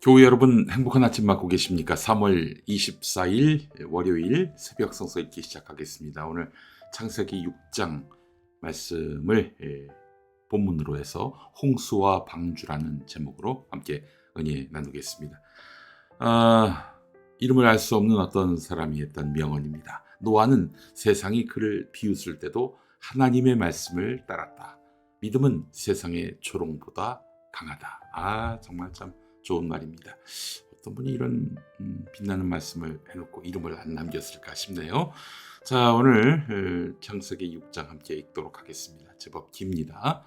교우 여러분, 행복한 아침 맞고 계십니까? 3월 24일 월요일 새벽 성서 읽기 시작하겠습니다. 오늘 창세기 6장 말씀을 본문으로 해서 홍수와 방주라는 제목으로 함께 은혜 나누겠습니다. 이름을 알 수 없는 어떤 사람이 했던 명언입니다. 노아는 세상이 그를 비웃을 때도 하나님의 말씀을 따랐다. 믿음은 세상의 조롱보다 강하다. 정말 참 좋은 말입니다. 어떤 분이 이런 빛나는 말씀을 해놓고 이름을 안 남겼을까 싶네요. 자, 오늘 창세기 6장 함께 읽도록 하겠습니다. 제법 깁니다.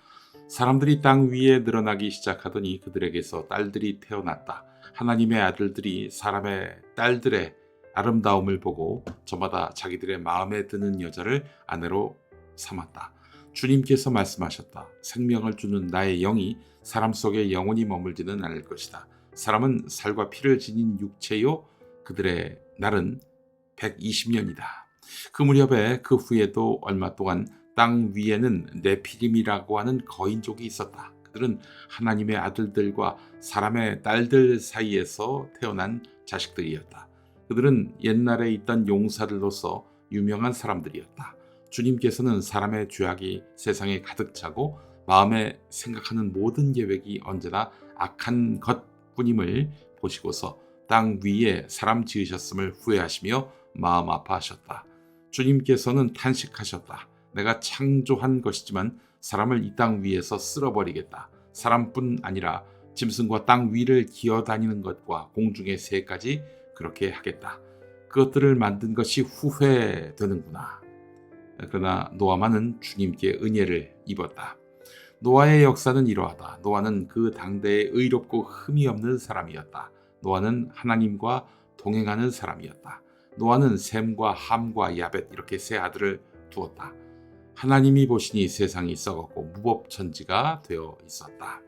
사람들이 땅 위에 늘어나기 시작하더니 그들에게서 딸들이 태어났다. 하나님의 아들들이 사람의 딸들의 아름다움을 보고 저마다 자기들의 마음에 드는 여자를 아내로 삼았다. 주님께서 말씀하셨다. 생명을 주는 나의 영이 사람 속에 영원히 머물지는 않을 것이다. 사람은 살과 피를 지닌 육체요, 그들의 날은 120년이다. 그 무렵에 그 후에도 얼마 동안 땅 위에는 네피림이라고 하는 거인족이 있었다. 그들은 하나님의 아들들과 사람의 딸들 사이에서 태어난 자식들이었다. 그들은 옛날에 있던 용사들로서 유명한 사람들이었다. 주님께서는 사람의 죄악이 세상에 가득 차고 마음에 생각하는 모든 계획이 언제나 악한 것뿐임을 보시고서 땅 위에 사람 지으셨음을 후회하시며 마음 아파하셨다. 주님께서는 탄식하셨다. 내가 창조한 것이지만 사람을 이 땅 위에서 쓸어버리겠다. 사람뿐 아니라 짐승과 땅 위를 기어다니는 것과 공중의 새까지 그렇게 하겠다. 그것들을 만든 것이 후회되는구나. 그러나 노아만은 주님께 은혜를 입었다. 노아의 역사는 이러하다. 노아는 그 당대에 의롭고 흠이 없는 사람이었다. 노아는 하나님과 동행하는 사람이었다. 노아는 셈과 함과 야벳 이렇게 세 아들을 두었다. 하나님이 보시니 세상이 썩었고 무법천지가 되어 있었다.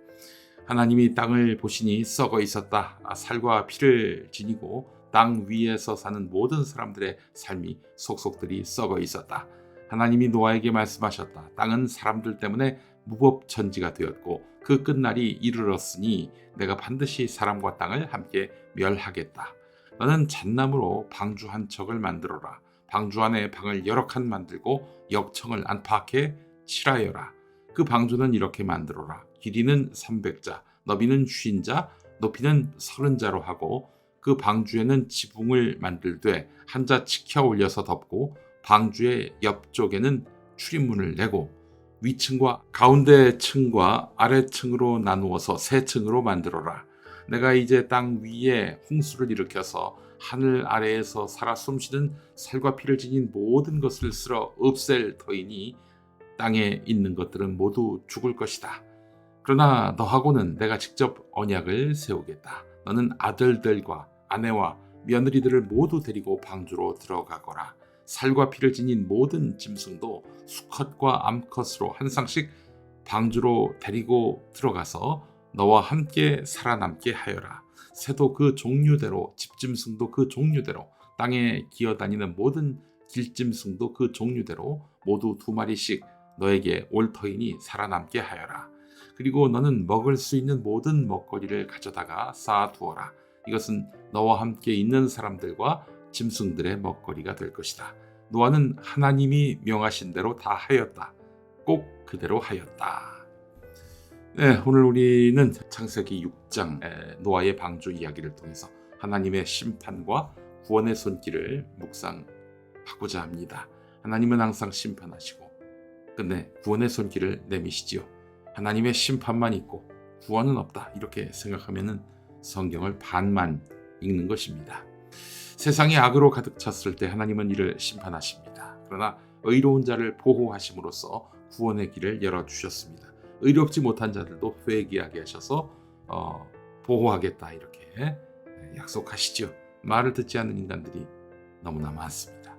하나님이 땅을 보시니 썩어 있었다. 살과 피를 지니고 땅 위에서 사는 모든 사람들의 삶이 속속들이 썩어 있었다. 하나님이 노아에게 말씀하셨다. 땅은 사람들 때문에 무법천지가 되었고 그 끝날이 이르렀으니 내가 반드시 사람과 땅을 함께 멸하겠다. 너는 잣나무로 방주 한 척을 만들어라. 방주 안에 방을 여러 칸 만들고 역청을 안팎에 칠하여라. 그 방주는 이렇게 만들어라. 길이는 300자, 너비는 50자, 높이는 30자로 하고 그 방주에는 지붕을 만들되 한 자 치켜 올려서 덮고 방주의 옆쪽에는 출입문을 내고 위층과 가운데 층과 아래층으로 나누어서 세 층으로 만들어라. 내가 이제 땅 위에 홍수를 일으켜서 하늘 아래에서 살아 숨쉬는 살과 피를 지닌 모든 것을 쓸어 없앨 터이니 땅에 있는 것들은 모두 죽을 것이다. 그러나 너하고는 내가 직접 언약을 세우겠다. 너는 아들들과 아내와 며느리들을 모두 데리고 방주로 들어가거라. 살과 피를 지닌 모든 짐승도 수컷과 암컷으로 한 쌍씩 방주로 데리고 들어가서 너와 함께 살아남게 하여라. 새도 그 종류대로, 집짐승도 그 종류대로, 땅에 기어다니는 모든 길짐승도 그 종류대로 모두 2마리씩 너에게 올 터이니 살아남게 하여라. 그리고 너는 먹을 수 있는 모든 먹거리를 가져다가 쌓아두어라. 이것은 너와 함께 있는 사람들과 짐승들의 먹거리가 될 것이다. 노아는 하나님이 명하신 대로 다 하였다. 꼭 그대로 하였다. 네, 오늘 우리는 창세기 6장 노아의 방주 이야기를 통해서 하나님의 심판과 구원의 손길을 묵상하고자 합니다. 하나님은 항상 심판하시고 끝내 구원의 손길을 내미시지요. 하나님의 심판만 있고 구원은 없다. 이렇게 생각하면 성경을 반만 읽는 것입니다. 세상이 악으로 가득 찼을 때 하나님은 이를 심판하십니다. 그러나 의로운 자를 보호하심으로써 구원의 길을 열어주셨습니다. 의롭지 못한 자들도 회개하게 하셔서 보호하겠다 이렇게 약속하시죠. 말을 듣지 않는 인간들이 너무나 많습니다.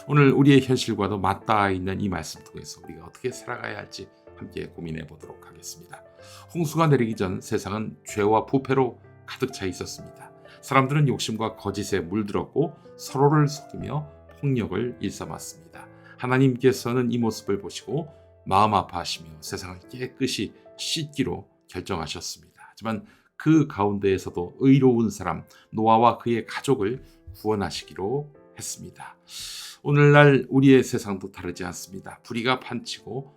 오늘 우리의 현실과도 맞닿아 있는 이 말씀 통해서 우리가 어떻게 살아가야 할지 함께 고민해 보도록 하겠습니다. 홍수가 내리기 전 세상은 죄와 부패로 가득 차 있었습니다. 사람들은 욕심과 거짓에 물들었고 서로를 속이며 폭력을 일삼았습니다. 하나님께서는 이 모습을 보시고 마음 아파하시며 세상을 깨끗이 씻기로 결정하셨습니다. 하지만 그 가운데에서도 의로운 사람 노아와 그의 가족을 구원하시기로 했습니다. 오늘날 우리의 세상도 다르지 않습니다. 불의가 판치고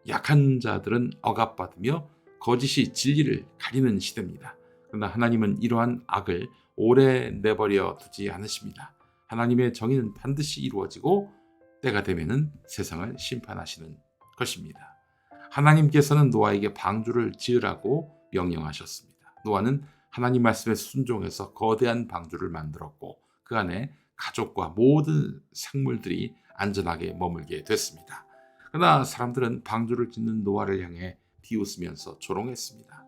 약한 자들은 억압받으며 거짓이 진리를 가리는 시대입니다. 그러나 하나님은 이러한 악을 오래 내버려 두지 않으십니다. 하나님의 정의는 반드시 이루어지고 때가 되면은 세상을 심판하시는 것입니다. 하나님께서는 노아에게 방주를 지으라고 명령하셨습니다. 노아는 하나님 말씀에 순종해서 거대한 방주를 만들었고 그 안에 가족과 모든 생물들이 안전하게 머물게 됐습니다. 그러나 사람들은 방주를 짓는 노아를 향해 비웃으면서 조롱했습니다.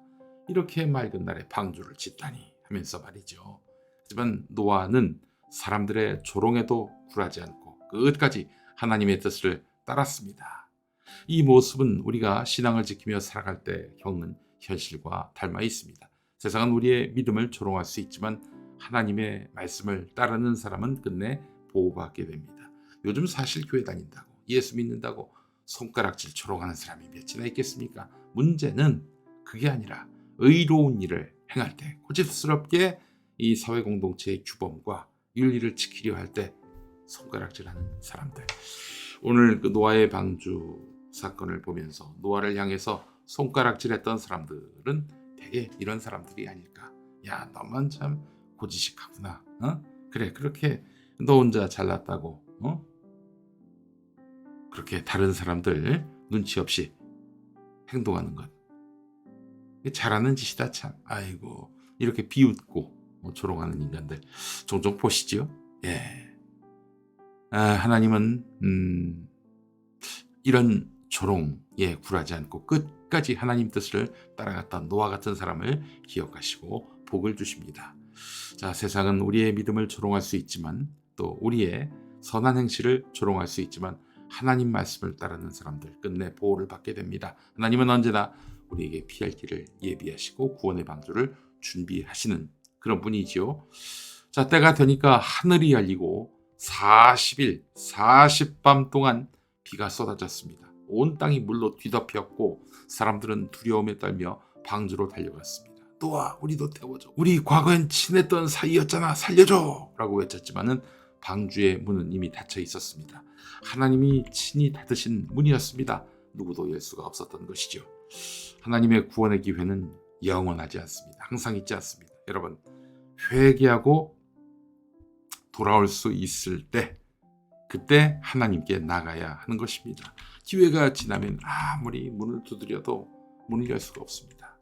이렇게 맑은 날에 방주를 짓다니 하면서 말이죠. 하지만 노아는 사람들의 조롱에도 굴하지 않고 끝까지 하나님의 뜻을 따랐습니다. 이 모습은 우리가 신앙을 지키며 살아갈 때 겪는 현실과 닮아 있습니다. 세상은 우리의 믿음을 조롱할 수 있지만 하나님의 말씀을 따르는 사람은 끝내 보호받게 됩니다. 요즘 사실 교회 다닌다고 예수 믿는다고 손가락질 조롱하는 사람이 몇이나 있겠습니까? 문제는 그게 아니라 의로운 일을 행할 때 고집스럽게 이 사회 공동체의 규범과 윤리를 지키려 할 때 손가락질하는 사람들. 오늘 그 노아의 방주 사건을 보면서 노아를 향해서 손가락질했던 사람들은 되게 이런 사람들이 아닐까. 야, 너만 참 고지식하구나. 그래, 그렇게 너 혼자 잘났다고 그렇게 다른 사람들 눈치 없이 행동하는 것. 잘하는 짓이다 참. 아이고, 이렇게 비웃고 조롱하는 인간들 종종 보시죠. 예. 하나님은 이런 조롱에 굴하지 않고 끝까지 하나님 뜻을 따라갔던 노아 같은 사람을 기억하시고 복을 주십니다. 자, 세상은 우리의 믿음을 조롱할 수 있지만 또 우리의 선한 행실을 조롱할 수 있지만 하나님 말씀을 따르는 사람들 끝내 보호를 받게 됩니다. 하나님은 언제나 우리에게 피할 길을 예비하시고 구원의 방주를 준비하시는 그런 분이지요. 자, 때가 되니까 하늘이 열리고 40일 40밤 동안 비가 쏟아졌습니다. 온 땅이 물로 뒤덮였고 사람들은 두려움에 떨며 방주로 달려갔습니다. 노아, 우리도 태워줘. 우리 과거엔 친했던 사이였잖아. 살려줘. 라고 외쳤지만은 방주의 문은 이미 닫혀 있었습니다. 하나님이 친히 닫으신 문이었습니다. 누구도 열 수가 없었던 것이죠. 하나님의 구원의 기회는 영원하지 않습니다. 항상 있지 않습니다. 여러분, 회개하고 돌아올 수 있을 때 그때 하나님께 나가야 하는 것입니다. 기회가 지나면 아무리 문을 두드려도 문을 열 수가 없습니다.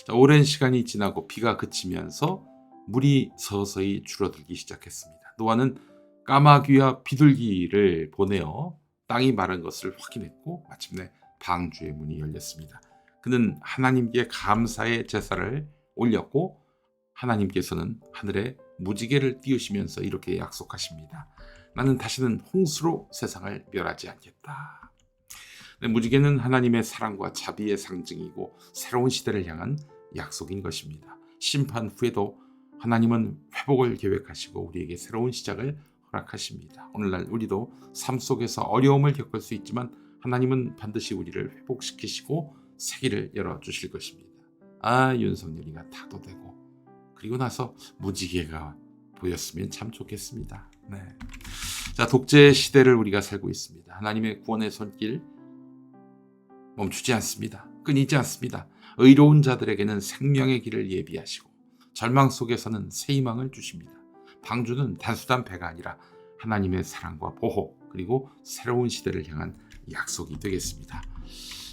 자, 오랜 시간이 지나고 비가 그치면서 물이 서서히 줄어들기 시작했습니다. 노아는 까마귀와 비둘기를 보내어 땅이 마른 것을 확인했고 마침내 방주의 문이 열렸습니다. 그는 하나님께 감사의 제사를 올렸고 하나님께서는 하늘에 무지개를 띄우시면서 이렇게 약속하십니다. 나는 다시는 홍수로 세상을 멸하지 않겠다. 무지개는 하나님의 사랑과 자비의 상징이고 새로운 시대를 향한 약속인 것입니다. 심판 후에도 하나님은 회복을 계획하시고 우리에게 새로운 시작을 허락하십니다. 오늘날 우리도 삶 속에서 어려움을 겪을 수 있지만 하나님은 반드시 우리를 회복시키시고 새 길을 열어주실 것입니다. 윤석열이가 타도되고 그리고 나서 무지개가 보였으면 참 좋겠습니다. 네. 자, 독재 시대를 우리가 살고 있습니다. 하나님의 구원의 손길 멈추지 않습니다. 끊이지 않습니다. 의로운 자들에게는 생명의 길을 예비하시고 절망 속에서는 새 희망을 주십니다. 방주는 단순한 배가 아니라 하나님의 사랑과 보호 그리고 새로운 시대를 향한 약속이 되겠습니다.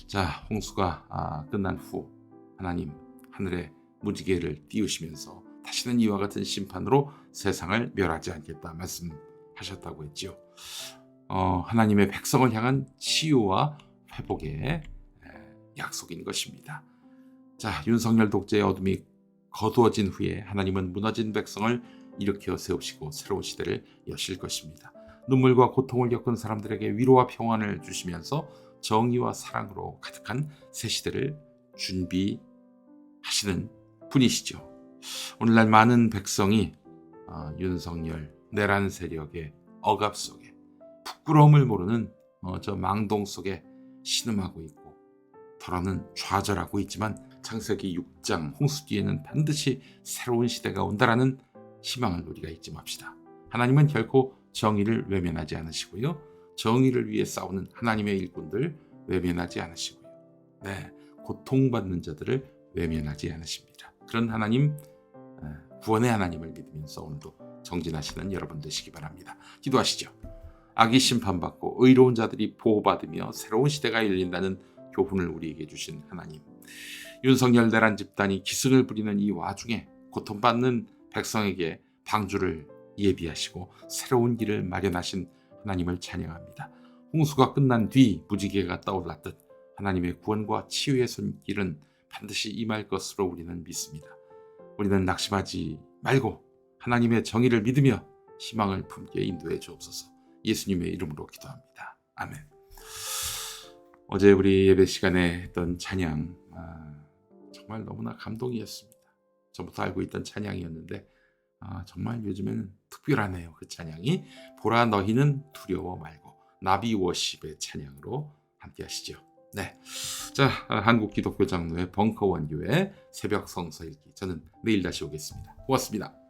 자, 홍수가 끝난 후 하나님 하늘에 무지개를 띄우시면서 다시는 이와 같은 심판으로 세상을 멸하지 않겠다 말씀하셨다고 했지요. 하나님의 백성을 향한 치유와 회복의 약속인 것입니다. 자, 윤석열 독재의 어둠이 거두어진 후에 하나님은 무너진 백성을 일으켜 세우시고 새로운 시대를 여실 것입니다. 눈물과 고통을 겪은 사람들에게 위로와 평안을 주시면서 정의와 사랑으로 가득한 새 시대를 준비하시는 분이시죠. 오늘날 많은 백성이 윤석열 내란 세력의 억압 속에 부끄러움을 모르는 저 망동 속에 신음하고 있고 더러는 좌절하고 있지만 창세기 6장 홍수 뒤에는 반드시 새로운 시대가 온다라는 희망을 우리가 잊지 맙시다. 하나님은 결코 정의를 외면하지 않으시고요. 정의를 위해 싸우는 하나님의 일꾼들 외면하지 않으시고요. 네, 고통받는 자들을 외면하지 않으십니다. 그런 하나님, 구원의 하나님을 믿으면서 오늘도 정진하시는 여러분 되시기 바랍니다. 기도하시죠. 악이 심판받고 의로운 자들이 보호받으며 새로운 시대가 열린다는 교훈을 우리에게 주신 하나님, 윤석열 내란 집단이 기승을 부리는 이 와중에 고통받는 백성에게 방주를 예비하시고 새로운 길을 마련하신 하나님을 찬양합니다. 홍수가 끝난 뒤 무지개가 떠올랐듯 하나님의 구원과 치유의 손길은 반드시 임할 것으로 우리는 믿습니다. 우리는 낙심하지 말고 하나님의 정의를 믿으며 희망을 품게 인도해 주옵소서. 예수님의 이름으로 기도합니다. 아멘. 어제 우리 예배 시간에 했던 찬양, 정말 너무나 감동이었습니다. 저부터 알고 있던 찬양이었는데 정말 요즘에는 특별하네요. 그 찬양이 보라 너희는 두려워 말고, 나비 워십의 찬양으로 함께 하시죠. 네, 자, 한국기독교 장로회 벙커원교회 새벽 성서 읽기, 저는 내일 다시 오겠습니다. 고맙습니다.